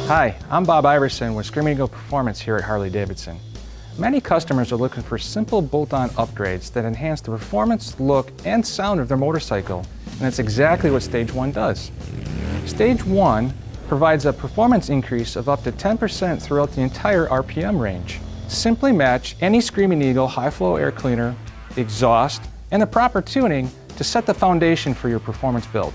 Hi, I'm Bob Iverson with Screamin Eagle Performance here at Harley-Davidson. Many customers are looking for simple bolt-on upgrades that enhance the performance, look, and sound of their motorcycle, and that's exactly what Stage I does. Stage I provides a performance increase of up to 10% throughout the entire RPM range. Simply match any Screamin Eagle high-flow air cleaner, exhaust, and the proper tuning to set the foundation for your performance build.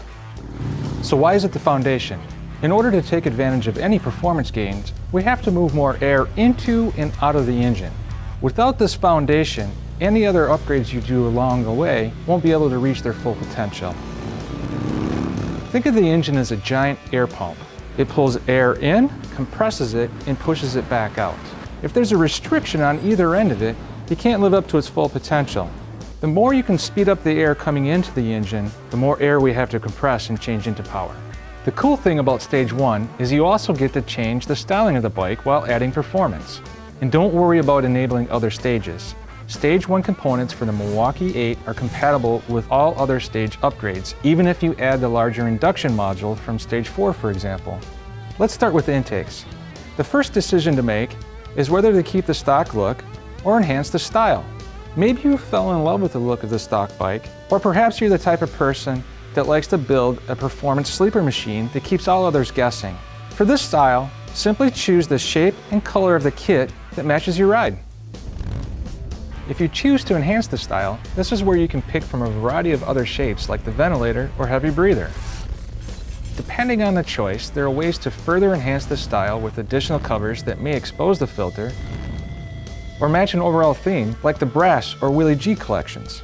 So why is it the foundation? In order to take advantage of any performance gains, we have to move more air into and out of the engine. Without this foundation, any other upgrades you do along the way won't be able to reach their full potential. Think of the engine as a giant air pump. It pulls air in, compresses it, and pushes it back out. If there's a restriction on either end of it, you can't live up to its full potential. The more you can speed up the air coming into the engine, the more air we have to compress and change into power. The cool thing about Stage I is you also get to change the styling of the bike while adding performance. And don't worry about enabling other stages. Stage I components for the Milwaukee 8 are compatible with all other stage upgrades, even if you add the larger induction module from Stage 4, for example. Let's start with the intakes. The first decision to make is whether to keep the stock look or enhance the style. Maybe you fell in love with the look of the stock bike, or perhaps you're the type of person that likes to build a performance sleeper machine that keeps all others guessing. For this style, simply choose the shape and color of the kit that matches your ride. If you choose to enhance the style, this is where you can pick from a variety of other shapes like the ventilator or heavy breather. Depending on the choice, there are ways to further enhance the style with additional covers that may expose the filter or match an overall theme like the brass or Willie G collections.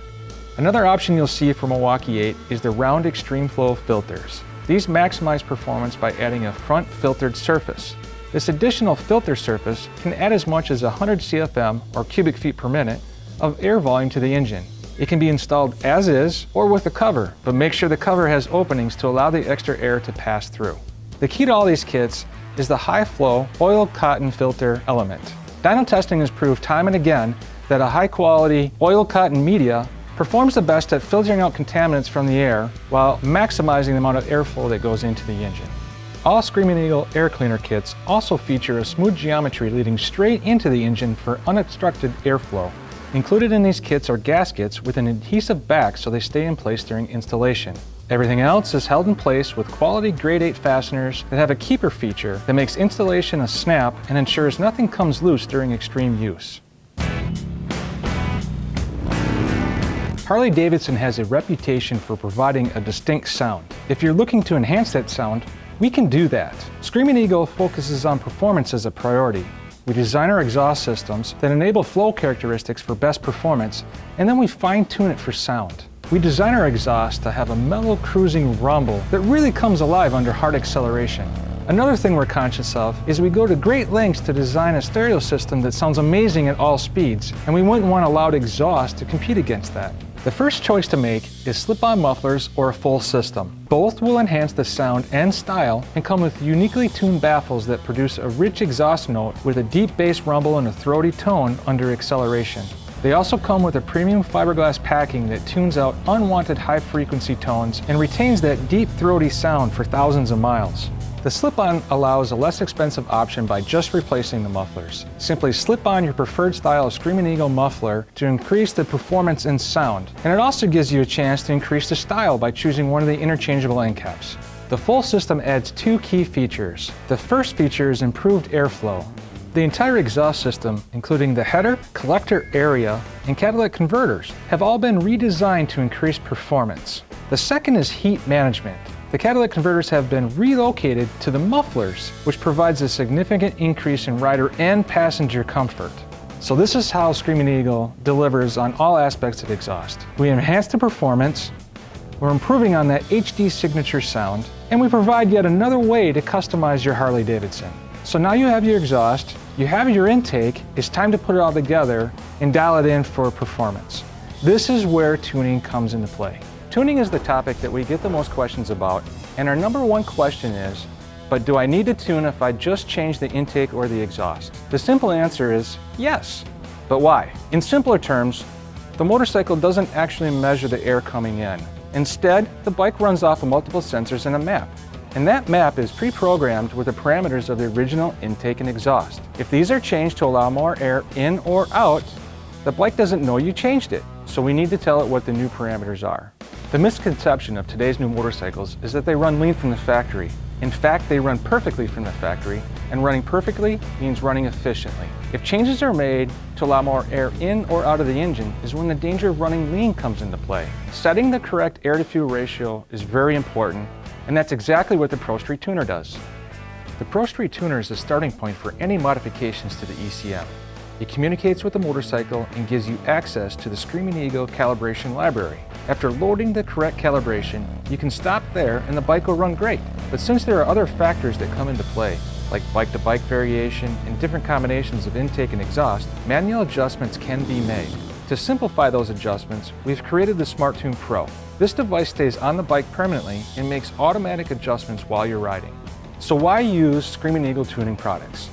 Another option you'll see for Milwaukee 8 is the round extreme flow filters. These maximize performance by adding a front filtered surface. This additional filter surface can add as much as 100 CFM or cubic feet per minute of air volume to the engine. It can be installed as is or with a cover, but make sure the cover has openings to allow the extra air to pass through. The key to all these kits is the high flow oil cotton filter element. Dyno testing has proved time and again that a high quality oil cotton media performs the best at filtering out contaminants from the air while maximizing the amount of airflow that goes into the engine. All Screamin Eagle air cleaner kits also feature a smooth geometry leading straight into the engine for unobstructed airflow. Included in these kits are gaskets with an adhesive back so they stay in place during installation. Everything else is held in place with quality grade 8 fasteners that have a keeper feature that makes installation a snap and ensures nothing comes loose during extreme use. Harley-Davidson has a reputation for providing a distinct sound. If you're looking to enhance that sound, we can do that. Screamin Eagle focuses on performance as a priority. We design our exhaust systems that enable flow characteristics for best performance, and then we fine-tune it for sound. We design our exhaust to have a mellow cruising rumble that really comes alive under hard acceleration. Another thing we're conscious of is we go to great lengths to design a stereo system that sounds amazing at all speeds, and we wouldn't want a loud exhaust to compete against that. The first choice to make is slip-on mufflers or a full system. Both will enhance the sound and style and come with uniquely tuned baffles that produce a rich exhaust note with a deep bass rumble and a throaty tone under acceleration. They also come with a premium fiberglass packing that tunes out unwanted high-frequency tones and retains that deep throaty sound for thousands of miles. The slip-on allows a less expensive option by just replacing the mufflers. Simply slip on your preferred style of Screamin Eagle muffler to increase the performance and sound. And it also gives you a chance to increase the style by choosing one of the interchangeable end caps. The full system adds two key features. The first feature is improved airflow. The entire exhaust system, including the header, collector area, and catalytic converters, have all been redesigned to increase performance. The second is heat management. The catalytic converters have been relocated to the mufflers, which provides a significant increase in rider and passenger comfort. So this is how Screamin Eagle delivers on all aspects of exhaust. We enhance the performance, we're improving on that HD signature sound, and we provide yet another way to customize your Harley-Davidson. So now you have your exhaust, you have your intake, it's time to put it all together and dial it in for performance. This is where tuning comes into play. Tuning is the topic that we get the most questions about, and our number one question is, but do I need to tune if I just change the intake or the exhaust? The simple answer is yes, but why? In simpler terms, the motorcycle doesn't actually measure the air coming in. Instead, the bike runs off of multiple sensors and a map. and that map is pre-programmed with the parameters of the original intake and exhaust. If these are changed to allow more air in or out, the bike doesn't know you changed it, so we need to tell it what the new parameters are. The misconception of today's new motorcycles is that they run lean from the factory. In fact, they run perfectly from the factory, and running perfectly means running efficiently. If changes are made to allow more air in or out of the engine is when the danger of running lean comes into play. Setting the correct air-to-fuel ratio is very important, and that's exactly what the Pro Street Tuner does. The Pro Street Tuner is the starting point for any modifications to the ECM. It communicates with the motorcycle and gives you access to the Screamin Eagle calibration library. After loading the correct calibration, you can stop there and the bike will run great. But since there are other factors that come into play, like bike-to-bike variation and different combinations of intake and exhaust, manual adjustments can be made. To simplify those adjustments, we've created the SmartTune Pro. This device stays on the bike permanently and makes automatic adjustments while you're riding. So why use Screamin Eagle tuning products?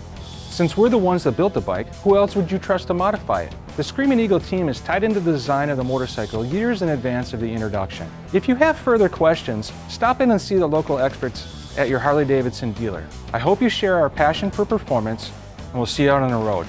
Since we're the ones that built the bike, who else would you trust to modify it? The Screamin Eagle team is tied into the design of the motorcycle years in advance of the introduction. If you have further questions, stop in and see the local experts at your Harley-Davidson dealer. I hope you share our passion for performance, and we'll see you out on the road.